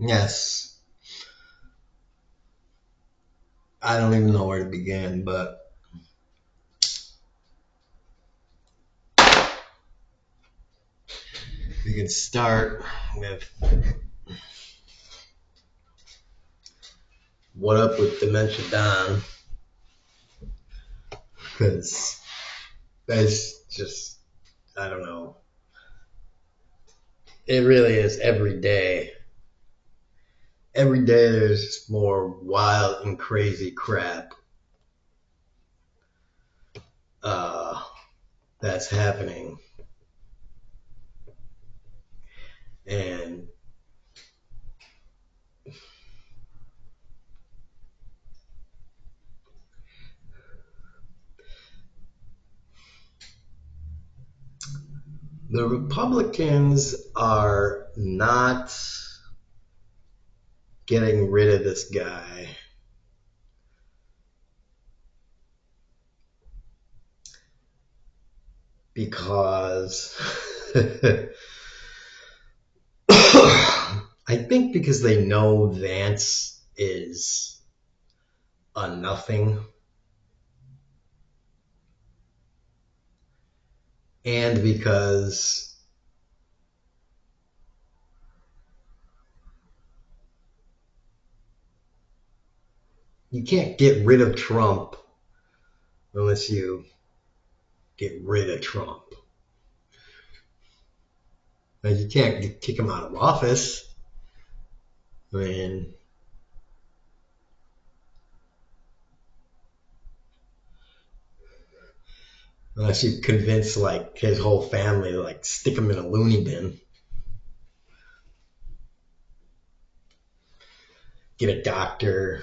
Yes, I don't even know where to begin, but we can start with what up with Dementia Don, because that's just, I don't know. It really is every day. Every day there's more wild and crazy crap uh, that's happening. And the Republicans are not getting rid of this guy because I think because they know Vance is a nothing, and because you can't get rid of Trump unless you get rid of Trump. Like, you can't kick him out of office. I mean, unless you convince like his whole family to like stick him in a loony bin, get a doctor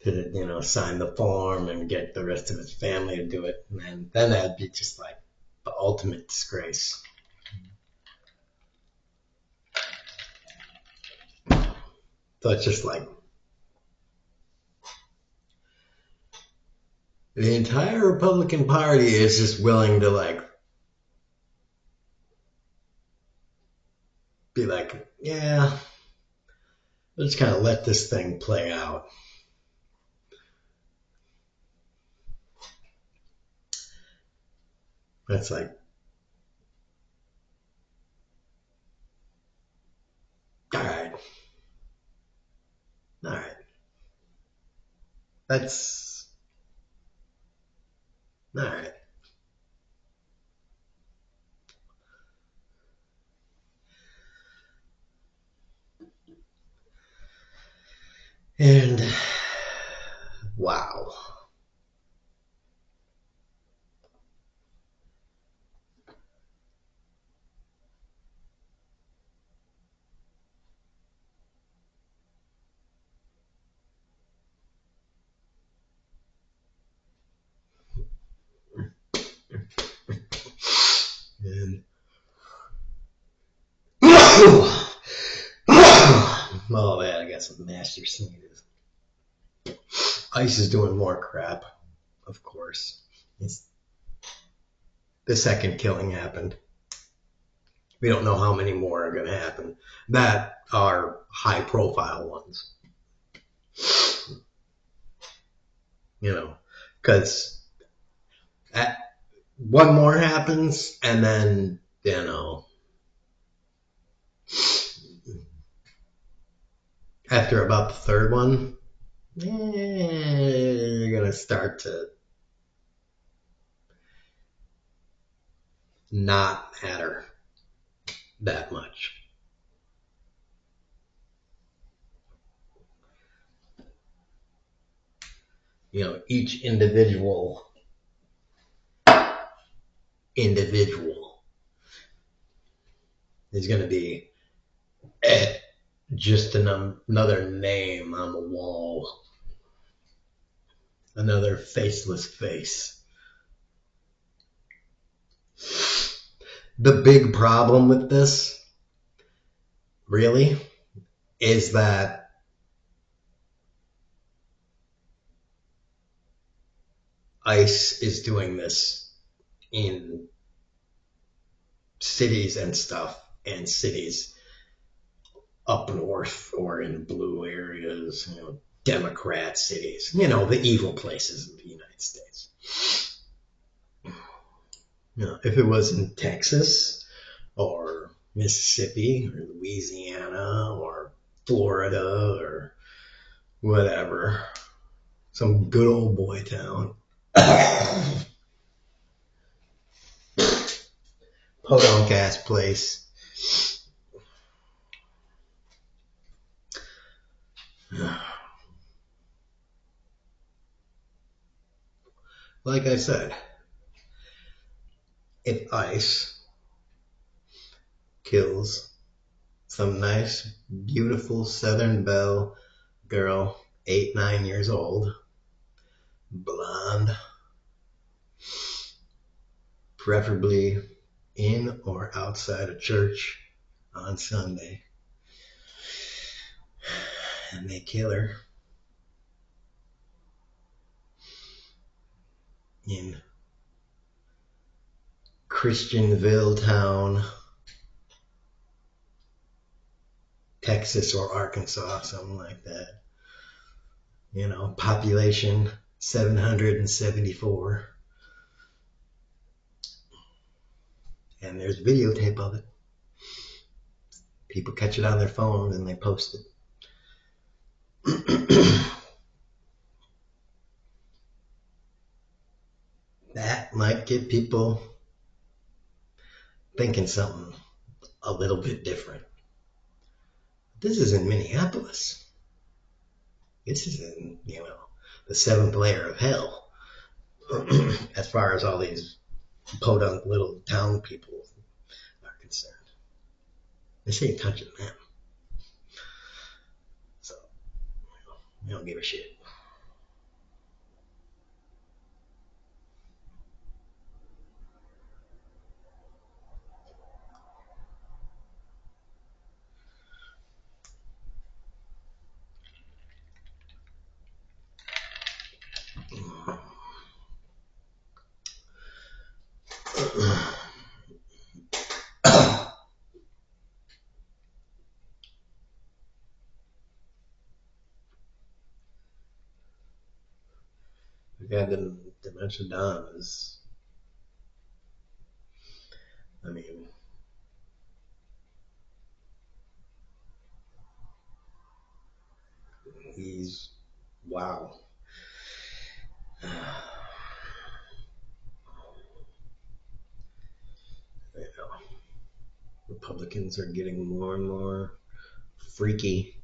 to sign the form and get the rest of his family to do it, and then that'd be just like the ultimate disgrace. So it's just like the entire Republican Party is just willing to like be like, yeah, let's kind of let this thing play out. That's like, all right, all right, that's all right. And wow. And oh man, I got some master sneezes. ICE is doing more crap, of course. It's, the second killing happened. We don't know how many more are going to happen that are high profile ones. Because one more happens, and then, after about the third one, you're going to start to not matter that much. Each individual is going to be just another name on the wall, another faceless face. The big problem with this, really, is that ICE is doing this in cities and stuff, and cities up north or in blue areas, Democrat cities, the evil places of the United States. If it was in Texas or Mississippi or Louisiana or Florida or whatever, some good old boy town, podunk ass place. Like I said, if ICE kills some nice, beautiful Southern Belle girl, 8, 9 years old, blonde, preferably in or outside a church on Sunday, and they kill her in Christianville town, Texas or Arkansas, something like that. Population 774. And there's videotape of it. People catch it on their phone and they post it. That might get people thinking something a little bit different. This is in Minneapolis. This is in, the seventh layer of hell. As far as all these podunk little town people are concerned. This ain't touching them. So, they don't give a shit. Yeah, the Dementia Don is, he's, wow. Republicans are getting more and more freaky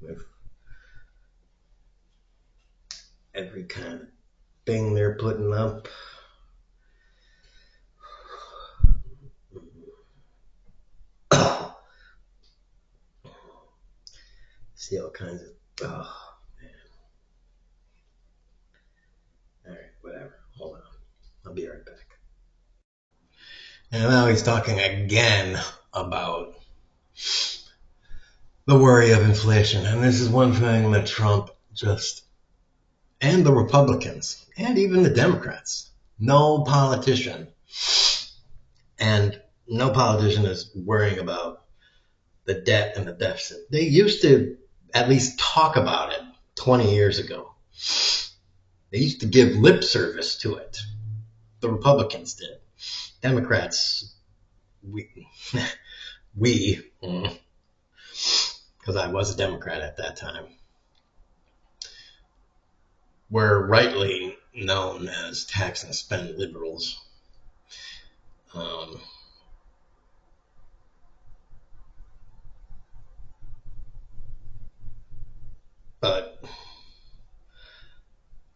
with every kind of thing they're putting up. See all kinds of, oh man. Alright, whatever. Hold on. I'll be right back. And now he's talking again about the worry of inflation. And this is one thing that Trump and the Republicans, and even the Democrats, no politician is worrying about the debt and the deficit. They used to at least talk about it 20 years ago. They used to give lip service to it. The Republicans did. Democrats, because I was a Democrat at that time, were rightly known as tax and spend liberals. But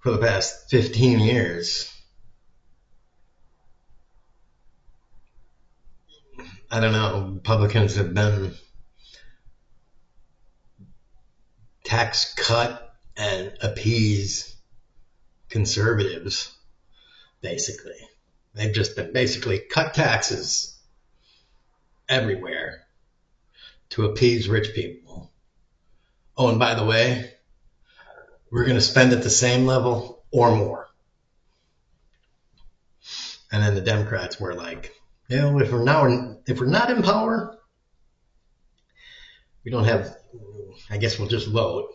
for the past 15 years, I don't know, Republicans have been tax cut and appease conservatives, basically. They've just been basically cut taxes everywhere to appease rich people. Oh, and by the way, we're going to spend at the same level or more. And then the Democrats were like, if we're not in power, We don't have, I guess we'll just vote.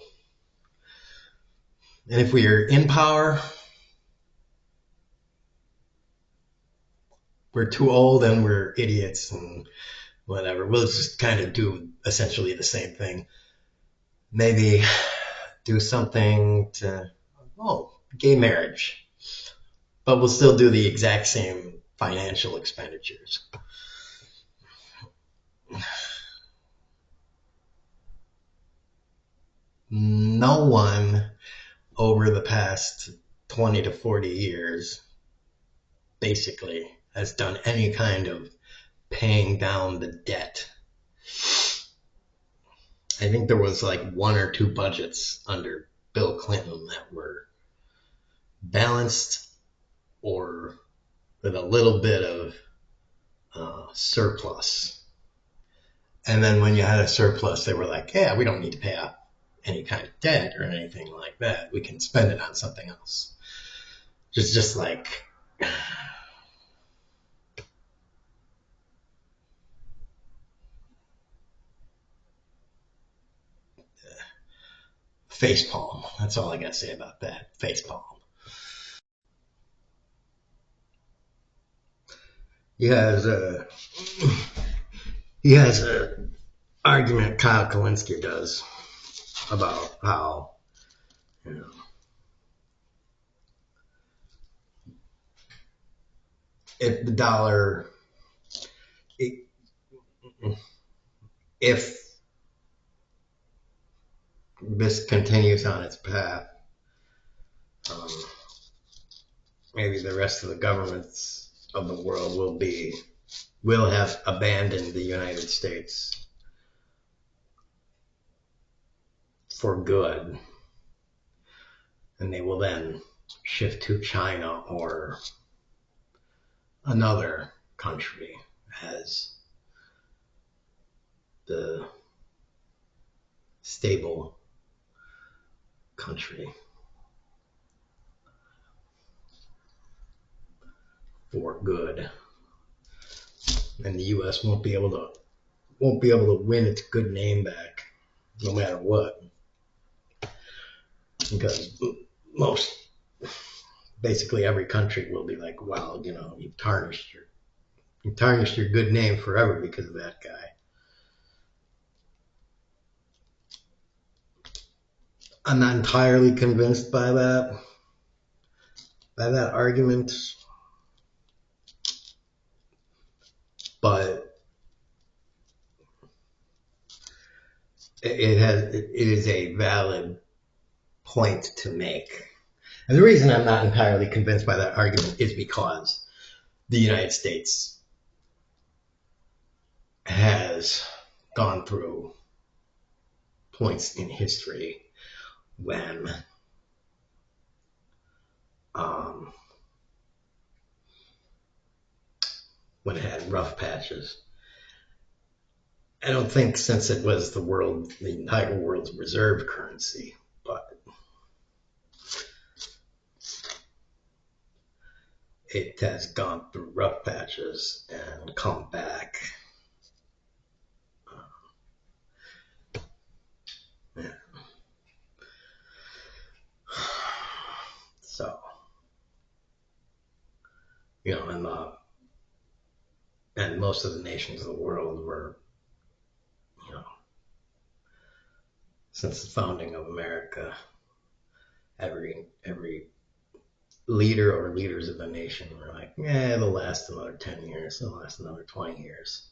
And if we are in power, we're too old and we're idiots and whatever. We'll just kind of do essentially the same thing. Maybe do something to, gay marriage. But we'll still do the exact same financial expenditures. No one over the past 20 to 40 years basically has done any kind of paying down the debt. I think there was like one or two budgets under Bill Clinton that were balanced or with a little bit of surplus. And then when you had a surplus, they were like, yeah, we don't need to pay off any kind of debt or anything like that. We can spend it on something else. Just like facepalm. That's all I got to say about that. Facepalm. He has a argument, Kyle Kalinske does, about how, if the dollar, if this continues on its path, maybe the rest of the governments of the world will have abandoned the United States for good, and they will then shift to China or another country as the stable country for good, and the U.S. won't be able to win its good name back, no matter what, because basically every country will be like, well, you've tarnished your good name forever because of that guy. I'm not entirely convinced by that argument, but it is a valid point to make. And the reason I'm not entirely convinced by that argument is because the United States has gone through points in history when it had rough patches. I don't think since it was the entire world's reserve currency, but it has gone through rough patches and come back. Yeah. So, and most of the nations of the world were, since the founding of America, every leader or leaders of the nation were like, yeah, it'll last another 10 years, it'll last another 20 years.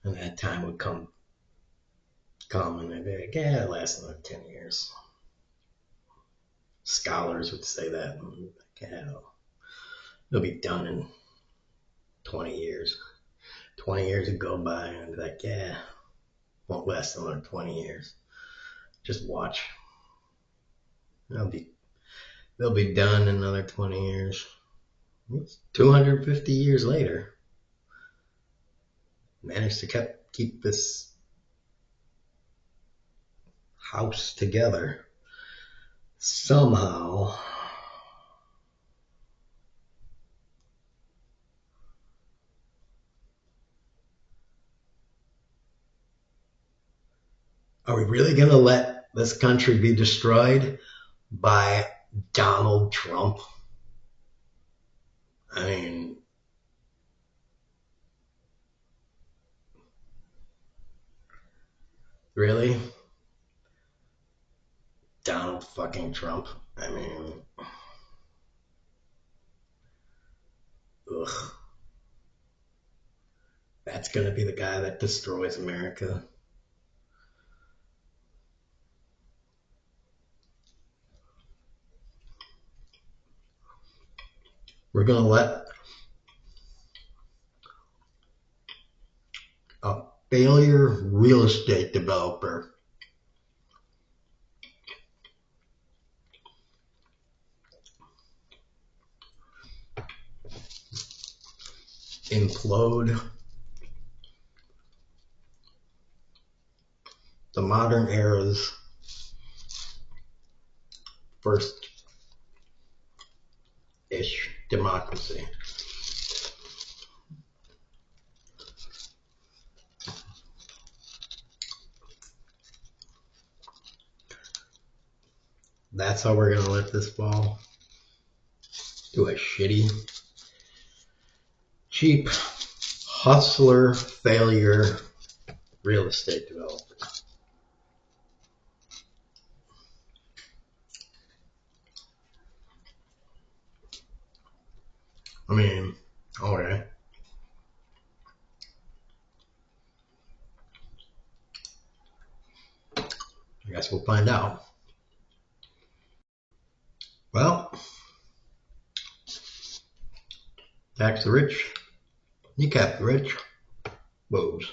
And that time would come and they'd be like, yeah, it'll last another 10 years. Scholars would say that, and like, yeah, it'll be done in 20 years. 20 years would go by, and I'd be like, yeah, won't last another 20 years. Just watch. They'll be done in another 20 years. It's 250 years later. Managed to keep this house together somehow. Are we really going to let this country be destroyed by Donald Trump? I mean, really? Donald fucking Trump? I mean, ugh. That's going to be the guy that destroys America. We're going to let a failure real estate developer implode the modern era's first-ish democracy. That's how we're going to let this fall to a shitty, cheap, hustler, failure real estate developer. I mean, okay. I guess we'll find out. Well, tax the rich, you cap the rich. Boobs.